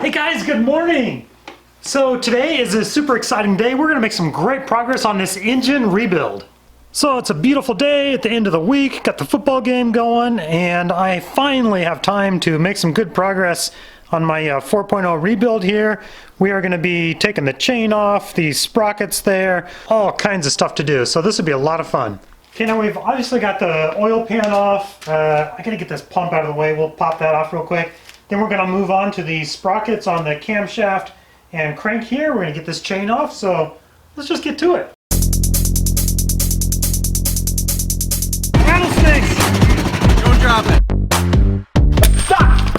Hey guys, good morning! So today is a super exciting day. We're gonna make some great progress on this engine rebuild. So it's a beautiful day at the end of the week, got the football game going, and I finally have time to make some good progress on my 4.0 rebuild here. We are gonna be taking the chain off, the sprockets there, all kinds of stuff to do. So this will be a lot of fun. Okay, now we've obviously got the oil pan off. I gotta get this pump out of the way. We'll pop that off real quick. Then we're going to move on to the sprockets on the camshaft and crank here. We're going to get this chain off, so let's just get to it. Rattlesnakes! Don't drop it. Stop!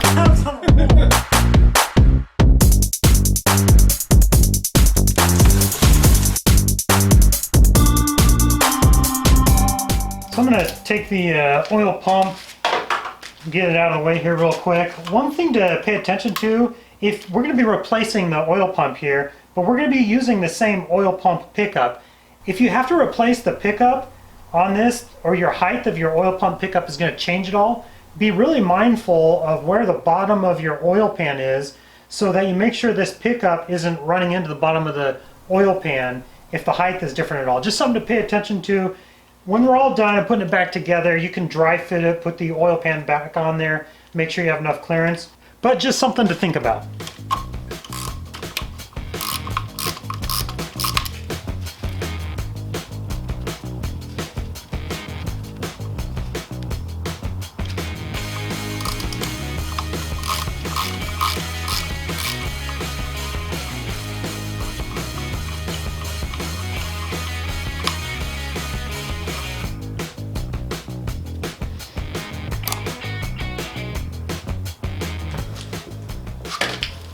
So I'm going to take the oil pump, get it out of the way here real quick. One thing to pay attention to, if we're going to be replacing the oil pump here, but we're going to be using the same oil pump pickup. If you have to replace the pickup on this, or your height of your oil pump pickup is going to change at all, be really mindful of where the bottom of your oil pan is so that you make sure this pickup isn't running into the bottom of the oil pan if the height is different at all. Just something to pay attention to. When we're all done and putting it back together, you can dry fit it, put the oil pan back on there, make sure you have enough clearance, but just something to think about.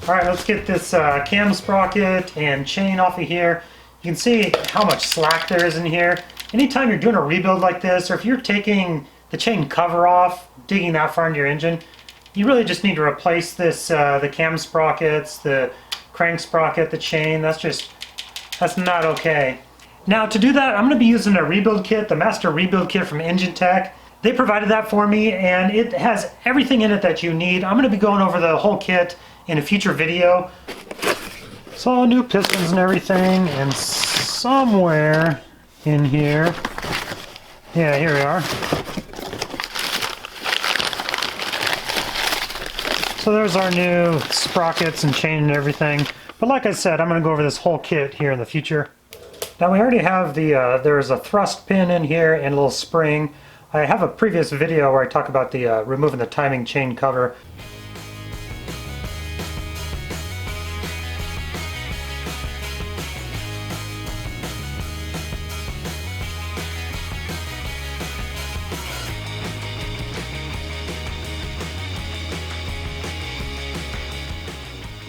All right, let's get this cam sprocket and chain off of here. You can see how much slack there is in here. Anytime you're doing a rebuild like this, or if you're taking the chain cover off, digging that far into your engine, you really just need to replace this, the cam sprockets, the crank sprocket, the chain. That's not okay. Now to do that, I'm gonna be using a rebuild kit, the Master Rebuild Kit from Enginetech. They provided that for me, and it has everything in it that you need. I'm gonna be going over the whole kit in a future video. So new pistons and everything, and somewhere in here, yeah, here we are. So there's our new sprockets and chain and everything. But like I said, I'm going to go over this whole kit here in the future. Now we already have the, there's a thrust pin in here and a little spring. I have a previous video where I talk about the removing the timing chain cover.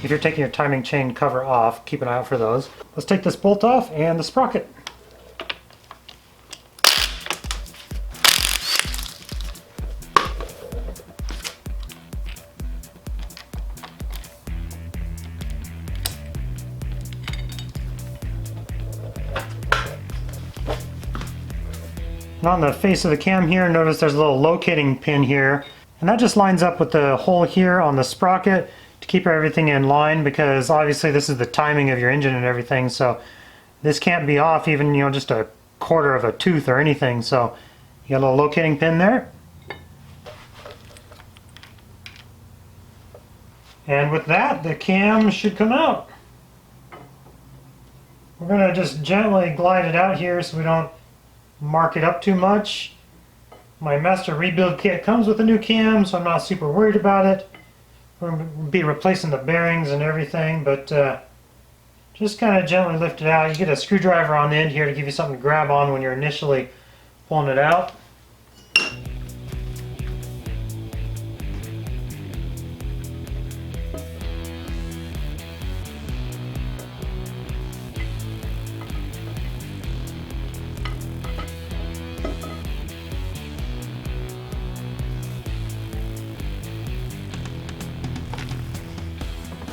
If you're taking your timing chain cover off, keep an eye out for those. Let's take this bolt off and the sprocket. And on the face of the cam here, notice there's a little locating pin here, and that just lines up with the hole here on the sprocket to keep everything in line, because obviously this is the timing of your engine and everything, so this can't be off even, you know, just a quarter of a tooth or anything. So you got a little locating pin there. And with that, the cam should come out. We're going to just gently glide it out here so we don't mark it up too much. My Master Rebuild Kit comes with a new cam, so I'm not super worried about it. We're going to be replacing the bearings and everything, but just kind of gently lift it out. You get a screwdriver on the end here to give you something to grab on when you're initially pulling it out.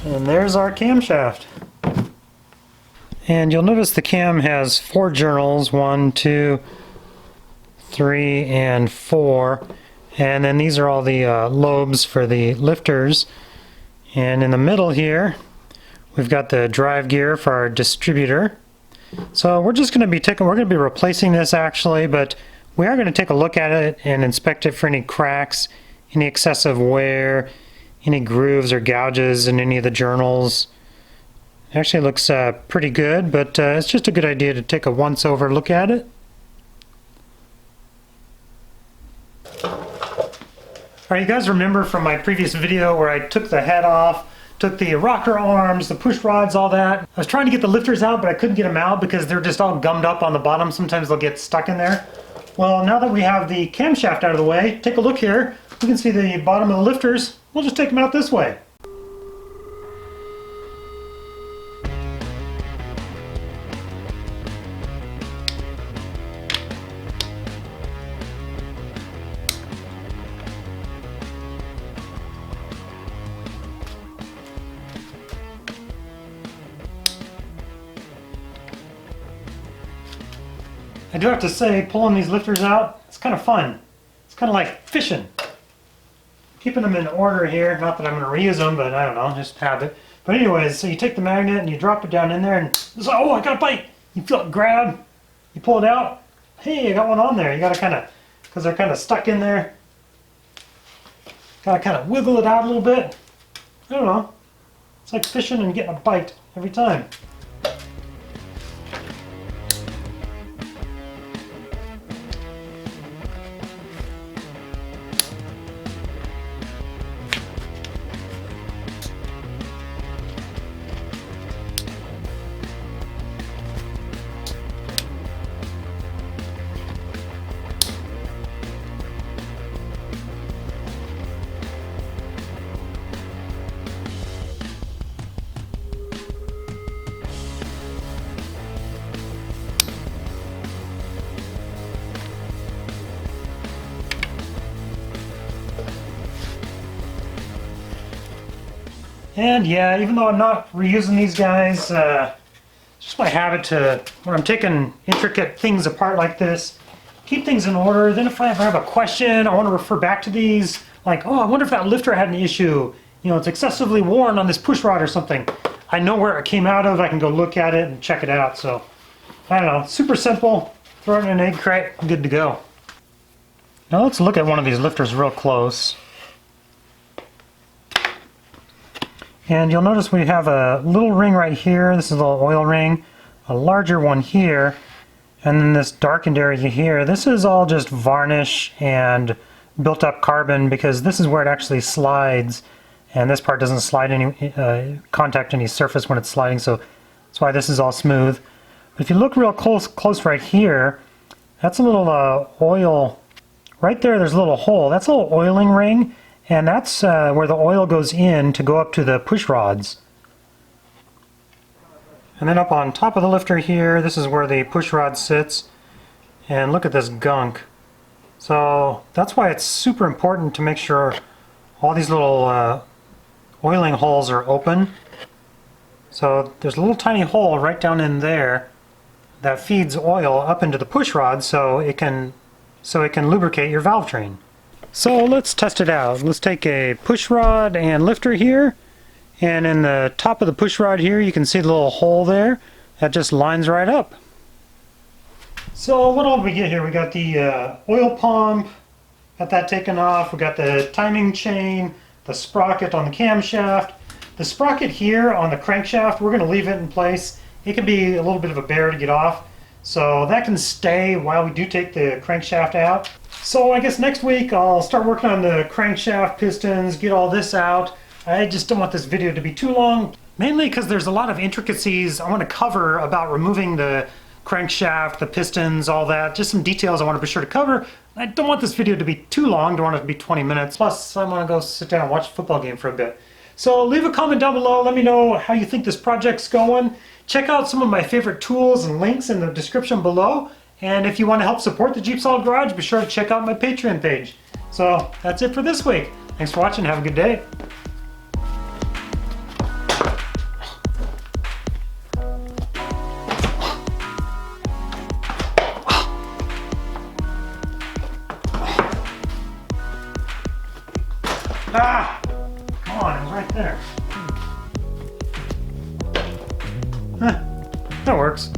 And there's our camshaft. And you'll notice the cam has 4 journals, 1, 2, 3, and 4. And then these are all the lobes for the lifters. And in the middle here, we've got the drive gear for our distributor. So we're just going to be we're going to be replacing this actually, but we are going to take a look at it and inspect it for any cracks, any excessive wear, any grooves or gouges in any of the journals. It actually looks pretty good, but it's just a good idea to take a once-over look at it. Alright, you guys remember from my previous video where I took the head off, took the rocker arms, the push rods, all that. I was trying to get the lifters out, but I couldn't get them out because they're just all gummed up on the bottom. Sometimes they'll get stuck in there. Well, now that we have the camshaft out of the way, take a look here. You can see the bottom of the lifters. We'll just take them out this way. I do have to say, pulling these lifters out, it's kind of fun. It's kind of like fishing. Keeping them in order here, not that I'm going to reuse them, but I don't know, just habit. But anyways, so you take the magnet and you drop it down in there and it's like, oh, I got a bite. You feel it grab, you pull it out, hey, I got one on there. You got to kind of, because they're kind of stuck in there, got to kind of wiggle it out a little bit. I don't know. It's like fishing and getting a bite every time. And yeah, even though I'm not reusing these guys, it's just my habit to, when I'm taking intricate things apart like this, keep things in order. Then if I ever have a question, I want to refer back to these, like, oh, I wonder if that lifter had an issue. You know, it's excessively worn on this push rod or something. I know where it came out of. I can go look at it and check it out. So, I don't know, super simple. Throw it in an egg crate, good to go. Now let's look at one of these lifters real close. And you'll notice we have a little ring right here. This is a little oil ring. A larger one here. And then this darkened area here. This is all just varnish and built up carbon because this is where it actually slides. And this part doesn't slide any, contact any surface when it's sliding. So that's why this is all smooth. But if you look real close right here, that's a little oil. Right there, there's a little hole. That's a little oiling ring. And that's where the oil goes in to go up to the push rods. And then up on top of the lifter here, this is where the push rod sits. And look at this gunk. So that's why it's super important to make sure all these little oiling holes are open. So there's a little tiny hole right down in there that feeds oil up into the push rod so it can lubricate your valve train. So let's test it out. Let's take a push rod and lifter here, and in the top of the push rod here you can see the little hole there that just lines right up. So what all did we get here? We got the oil pump, got that taken off, we got the timing chain, the sprocket on the camshaft. The sprocket here on the crankshaft, we're going to leave it in place. It can be a little bit of a bear to get off, so that can stay while we do take the crankshaft out. So I guess next week I'll start working on the crankshaft pistons, get all this out. I just don't want this video to be too long, mainly because there's a lot of intricacies I want to cover about removing the crankshaft, the pistons, all that. Just some details I want to be sure to cover. I don't want this video to be too long, don't want it to be 20 minutes. Plus I want to go sit down and watch a football game for a bit. So leave a comment down below, let me know how you think this project's going. Check out some of my favorite tools and links in the description below. And if you want to help support the JeepSolid Garage, be sure to check out my Patreon page. So that's it for this week. Thanks for watching. Have a good day. Ah! Come on, it was right there. That works.